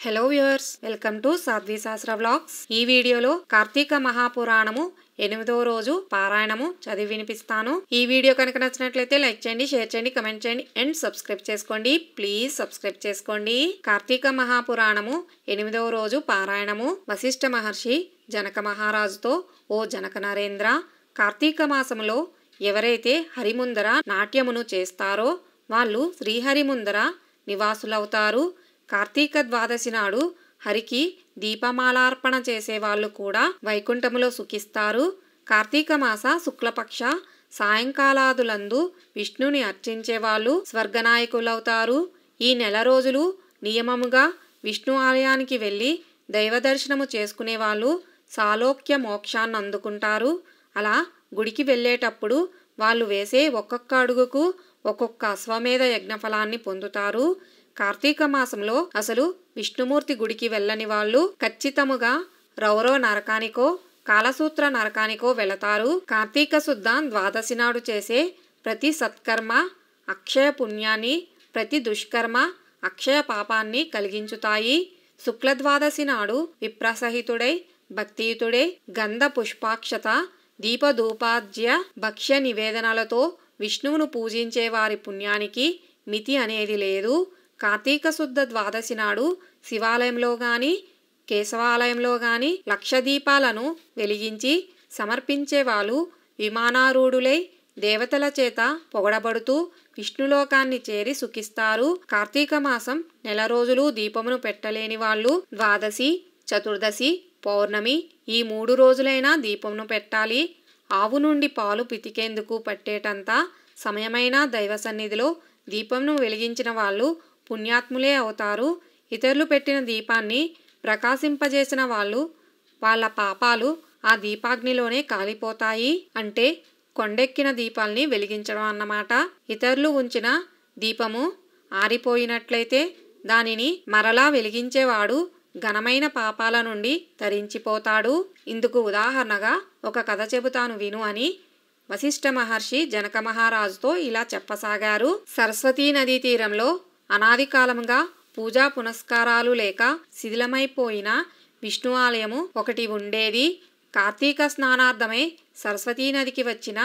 Hello viewers, welcome to సాధ్వి శాస్త్ర vlogs. ఈ వీడియోలో కార్తీక మహాపురాణము 8వ రోజు పారాయణము చదివి వినిపిస్తాను. ఈ వీడియో కనుక నచ్చినట్లయితే లైక్ చేయండి, షేర్ చేయండి, కమెంట్ చేయండి అండ్ సబ్స్క్రైబ్ చేసుకోండి. ప్లీజ్ సబ్స్క్రైబ్ చేసుకోండి. కార్తీక మహాపురాణము 8వ రోజు పారాయణము. వశిష్ఠ మహర్షి జనక మహారాజుతో, ఓ జనక నరేంద్ర, కార్తీక మాసములో ఎవరైతే హరిముందర నాట్యమును చేస్తారో వాళ్ళు శ్రీహరి ముందర నివాసులవుతారు. కార్తీక ద్వాదశి నాడు హరికి దీపమాలార్పణ చేసేవాళ్ళు కూడా వైకుంఠములో సుఖిస్తారు. కార్తీక మాస శుక్లపక్ష సాయంకాలాదులందు విష్ణుని అర్చించేవాళ్ళు స్వర్గనాయకులవుతారు. ఈ నెల రోజులు నియమముగా విష్ణు ఆలయానికి వెళ్ళి దైవ దర్శనము చేసుకునే వాళ్ళు సాలోక్య మోక్షాన్ని అందుకుంటారు. అలా గుడికి వెళ్ళేటప్పుడు వాళ్ళు వేసే ఒక్కొక్క అడుగుకు ఒక్కొక్క అశ్వమేధ యజ్ఞఫలాన్ని పొందుతారు. కార్తీక మాసంలో అసలు విష్ణుమూర్తి గుడికి వెళ్ళని వాళ్ళు ఖచ్చితముగా రౌరవ నరకానికో కాలసూత్ర నరకానికో వెళతారు. కార్తీక శుద్ధ ద్వాదశి నాడు చేసే ప్రతి సత్కర్మ అక్షయ పుణ్యాన్ని, ప్రతి దుష్కర్మ అక్షయ పాపాన్ని కలిగించుతాయి. శుక్ల ద్వాదశి నాడు విప్రసహితుడై భక్తియుతుడై గంధ పుష్పాక్షత దీపధూపాద్య భక్ష్య నివేదనలతో విష్ణువును పూజించే వారి పుణ్యానికి మితి అనేది లేదు. కార్తీక శుద్ధ ద్వాదశి నాడు శివాలయంలో గాని కేశవాలయంలో గాని లక్ష దీపాలను వెలిగించి సమర్పించే వాళ్ళు విమానారూఢులై దేవతల చేత పొగడబడుతూ విష్ణులోకాన్ని చేరి సుఖిస్తారు. కార్తీక మాసం నెల రోజులు దీపమును పెట్టలేని వాళ్ళు ద్వాదశి, చతుర్దశి, పౌర్ణమి ఈ 3 రోజులైనా దీపమును పెట్టాలి. ఆవు నుండి పాలు పితికేందుకు పట్టేటంత సమయమైన దైవ సన్నిధిలో దీపంను వెలిగించిన వాళ్ళు పుణ్యాత్ములే అవుతారు. ఇతరులు పెట్టిన దీపాన్ని ప్రకాశింపజేసిన వాళ్ళు వాళ్ళ పాపాలు ఆ దీపాగ్నిలోనే కాలిపోతాయి. అంటే కొండెక్కిన దీపాల్ని వెలిగించడం అన్నమాట. ఇతరులు ఉంచిన దీపము ఆరిపోయినట్లయితే దానిని మరలా వెలిగించేవాడు ఘనమైన పాపాల నుండి తరించిపోతాడు. ఇందుకు ఉదాహరణగా ఒక కథ చెబుతాను విను అని వశిష్ఠ మహర్షి జనక మహారాజుతో ఇలా చెప్పసాగారు. సరస్వతీ నదీ తీరంలో అనాది కాలంగా పూజా పునస్కారాలు లేక శిథిలమైపోయిన విష్ణు ఆలయము ఒకటి ఉండేది. కార్తీక స్నానార్థమై సరస్వతీ నదికి వచ్చిన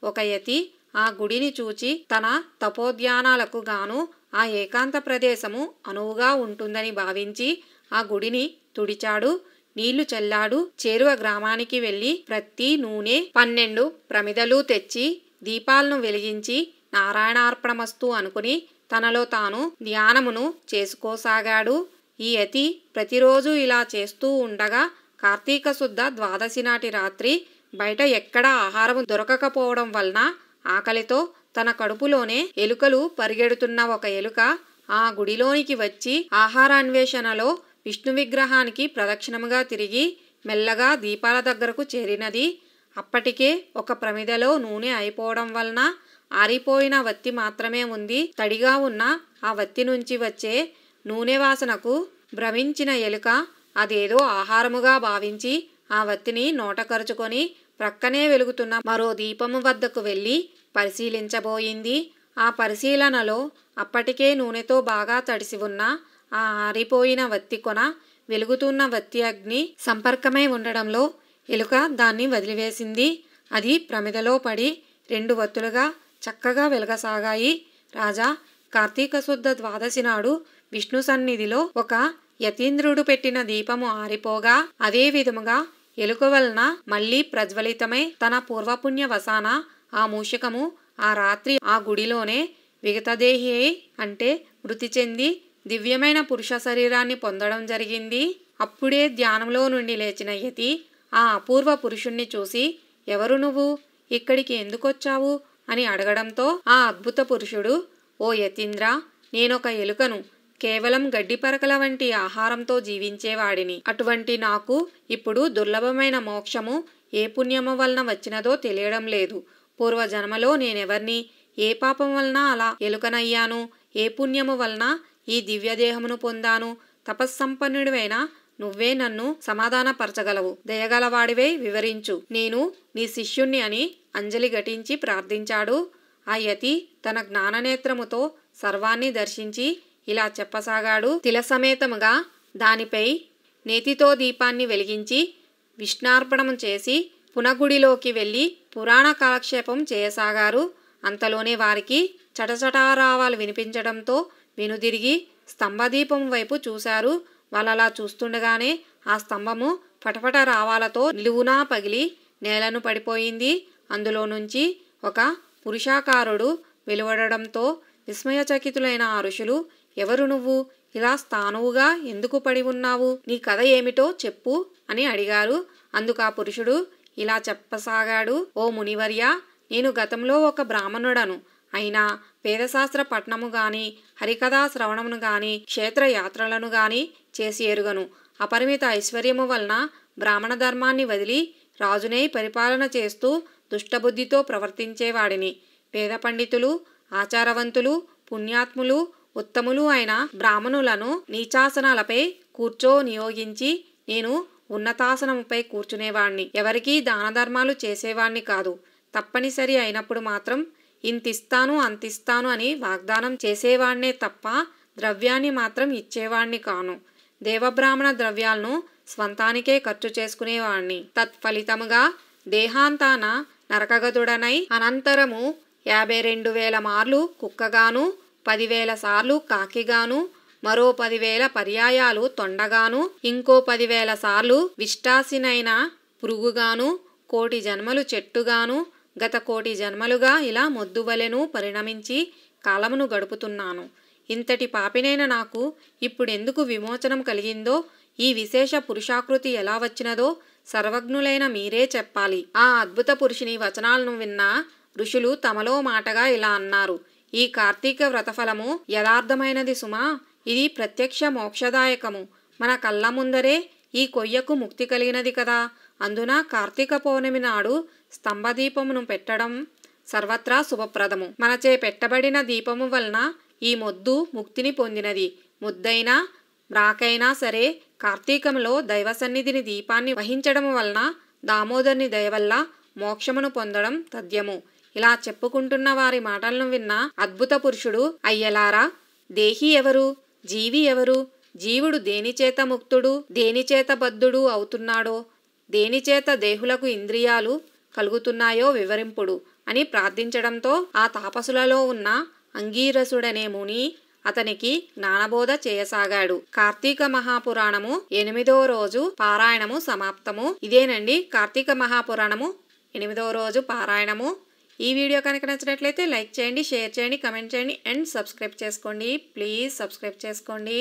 ఒక యతి ఆ గుడిని చూచి తన తపోధ్యానాలకు గాను ఆ ఏకాంత ప్రదేశము అనువుగా ఉంటుందని భావించి ఆ గుడిని తుడిచాడు, నీళ్లు చల్లాడు. చేరువ గ్రామానికి వెళ్లి ప్రతి నూనె 12 ప్రమిదలు తెచ్చి దీపాలను వెలిగించి నారాయణార్పణమస్తు అనుకుని తనలో తాను ధ్యానమును చేసుకోసాగాడు. ఈ యతి ప్రతిరోజు ఇలా చేస్తూ ఉండగా కార్తీక శుద్ధ ద్వాదశి నాటి రాత్రి బయట ఎక్కడా ఆహారం దొరకకపోవడం వలన ఆకలితో తన కడుపులోనే ఎలుకలు పరిగెడుతున్న ఒక ఎలుక ఆ గుడిలోనికి వచ్చి ఆహారాన్వేషణలో విష్ణు విగ్రహానికి ప్రదక్షిణముగా తిరిగి మెల్లగా దీపాల దగ్గరకు చేరినది. అప్పటికే ఒక ప్రమిదలో నూనె అయిపోవడం వలన ఆరిపోయిన వత్తి మాత్రమే ఉంది. తడిగా ఉన్న ఆ వత్తి నుంచి వచ్చే నూనె వాసనకు భ్రమించిన ఎలుక అదేదో ఆహారముగా భావించి ఆ వత్తిని నోట కరుచుకొని ప్రక్కనే వెలుగుతున్న మరో దీపము వద్దకు వెళ్ళి పరిశీలించబోయింది. ఆ పరిశీలనలో అప్పటికే నూనెతో బాగా తడిసి ఉన్న ఆ ఆరిపోయిన వత్తి కొన వెలుగుతున్న వత్తి అగ్ని సంపర్కమై ఉండడంలో ఎలుక దాన్ని వదిలివేసింది. అది ప్రమిదలో పడి 2 వత్తులుగా చక్కగా వెలగసాగాయి. రాజా, కార్తీక శుద్ధ ద్వాదశి నాడు విష్ణు సన్నిధిలో ఒక యతీంద్రుడు పెట్టిన దీపము ఆరిపోగా అదే విధముగా ఎలుక వలన మళ్లీ ప్రజ్వలితమై తన పూర్వపుణ్య వసాన ఆ మూషికము ఆ రాత్రి ఆ గుడిలోనే విగతదేహి అంటే మృతి చెంది దివ్యమైన పురుష శరీరాన్ని పొందడం జరిగింది. అప్పుడే ధ్యానంలో నుండి లేచిన యతి ఆ అపూర్వ పురుషుణ్ణి చూసి, ఎవరు నువ్వు, ఇక్కడికి ఎందుకొచ్చావు అని అడగడంతో ఆ అద్భుత పురుషుడు, ఓ యతీంద్ర, నేనొక ఎలుకను, కేవలం గడ్డి పరకల వంటి ఆహారంతో జీవించేవాడిని. అటువంటి నాకు ఇప్పుడు దుర్లభమైన మోక్షము ఏ పుణ్యము వలన వచ్చినదో తెలియడం లేదు. పూర్వజన్మలో నేనెవర్ని, ఏ పాపం వలన అలా ఎలుకనయ్యాను, ఏ పుణ్యము వలన ఈ దివ్యదేహమును పొందాను. తపస్సంపన్నుడివైన నువ్వే నన్ను సమాధానపరచగలవు. దయగలవాడివై వివరించు, నేను నీ శిష్యుణ్ణి అని అంజలి ఘటించి ప్రార్థించాడు. ఆ యతి తన జ్ఞాననేత్రముతో సర్వాన్ని దర్శించి ఇలా చెప్పసాగాడు. తిలసమేతముగా దానిపై నేతితో దీపాన్ని వెలిగించి విష్ణార్పణం చేసి పునగుడిలోకి వెళ్ళి పురాణ కాలక్షేపం చేయసాగారు. అంతలోనే వారికి చటచటారావాలు వినిపించడంతో వెనుదిరిగి స్తంభదీపం వైపు చూశారు. వాళ్ళలా చూస్తుండగానే ఆ స్తంభము పటపట రావాలతో నిలువునా పగిలి నేలను పడిపోయింది. అందులో నుంచి ఒక పురుషాకారుడు వెలువడడంతో విస్మయచకితులైన ఆ ఋషులు, ఎవరు నువ్వు? ఇలా స్థానువుగా ఎందుకు పడి ఉన్నావు? నీ కథ ఏమిటో చెప్పు అని అడిగారు. అందుకు ఆ పురుషుడు ఇలా చెప్పసాగాడు. ఓ మునివర్య, నేను గతంలో ఒక బ్రాహ్మణుడను. అయినా వేదశాస్త్ర పఠనము గాని హరికథా శ్రవణమును గాని క్షేత్రయాత్రలను గాని చేసి ఎరుగను. అపరిమిత ఐశ్వర్యము వలన బ్రాహ్మణ ధర్మాన్ని వదిలి రాజునై పరిపాలన చేస్తూ దుష్టబుద్ధితో ప్రవర్తించేవాడిని. వేద పండితులు, ఆచారవంతులు, పుణ్యాత్ములు, ఉత్తములు అయిన బ్రాహ్మణులను నీచాసనాలపై కూర్చో నియోగించి నేను ఉన్నతాసనముపై కూర్చునేవాణ్ణి. ఎవరికీ దాన ధర్మాలు చేసేవాణ్ణి కాదు. తప్పనిసరి అయినప్పుడు మాత్రం ఇంతిస్తాను అంతిస్తాను అని వాగ్దానం చేసేవాణ్ణే తప్ప ద్రవ్యాన్ని మాత్రం ఇచ్చేవాణ్ణి కాను. దేవబ్రాహ్మణ ద్రవ్యాలను స్వంతానికే ఖర్చు చేసుకునేవాణ్ణి. తత్ఫలితముగా దేహాంతాన నరకగతుడనై అనంతరము 52,000 మార్లు కుక్కగాను, 10,000 సార్లు కాకిగాను, మరో 10,000 పర్యాయాలు తొండగాను, ఇంకో 10,000 సార్లు విష్టాసినైన పురుగుగాను, 1,000,000 జన్మలు చెట్టుగాను, గత 1,000,000 జన్మలుగా ఇలా మొద్దువలెను పరిణమించి కాలమును గడుపుతున్నాను. ఇంతటి పాపినైన నాకు ఇప్పుడెందుకు విమోచనం కలిగిందో, ఈ విశేష పురుషాకృతి ఎలా వచ్చినదో సర్వజ్ఞులైన మీరే చెప్పాలి. ఆ అద్భుత పురుషుని వచనాలను విన్న ఋషులు తమలో మాటగా ఇలా అన్నారు. ఈ కార్తీక వ్రతఫలము యథార్థమైనది సుమా. ఇది ప్రత్యక్ష మోక్షదాయకము. మన కళ్ళ ముందరే ఈ కొయ్యకు ముక్తి కలిగినది కదా. అందున కార్తీక పౌర్ణమి నాడు స్తంభదీపమును పెట్టడం సర్వత్రా శుభప్రదము. మనచే పెట్టబడిన దీపము వలన ఈ మొద్దు ముక్తిని పొందినది. ముద్దైనా మ్రాకైనా సరే కార్తీకంలో దైవ సన్నిధిని దీపాన్ని వహించడం వలన దామోదరుని దయవల్ల మోక్షమును పొందడం తథ్యము. ఇలా చెప్పుకుంటున్న వారి మాటలను విన్న అద్భుత పురుషుడు, అయ్యలారా, దేహి ఎవరు? జీవి ఎవరు? జీవుడు దేనిచేత ముక్తుడు, దేనిచేత బద్ధుడు అవుతున్నాడో, దేనిచేత దేహులకు ఇంద్రియాలు కలుగుతున్నాయో వివరింపుడు అని ప్రార్థించడంతో ఆ తాపసులలో ఉన్న అంగీరసుడనే ముని అతనికి జ్ఞానబోధ చేయసాగాడు. కార్తీక మహాపురాణము 8వ రోజు పారాయణము సమాప్తము. ఇదేనండి కార్తీక మహాపురాణము 8వ రోజు పారాయణము. ఈ వీడియో కనుక నచ్చినట్లయితే లైక్ చేయండి, షేర్ చేయండి, కమెంట్ చేయండి అండ్ సబ్స్క్రైబ్ చేసుకోండి. ప్లీజ్ సబ్స్క్రైబ్ చేసుకోండి.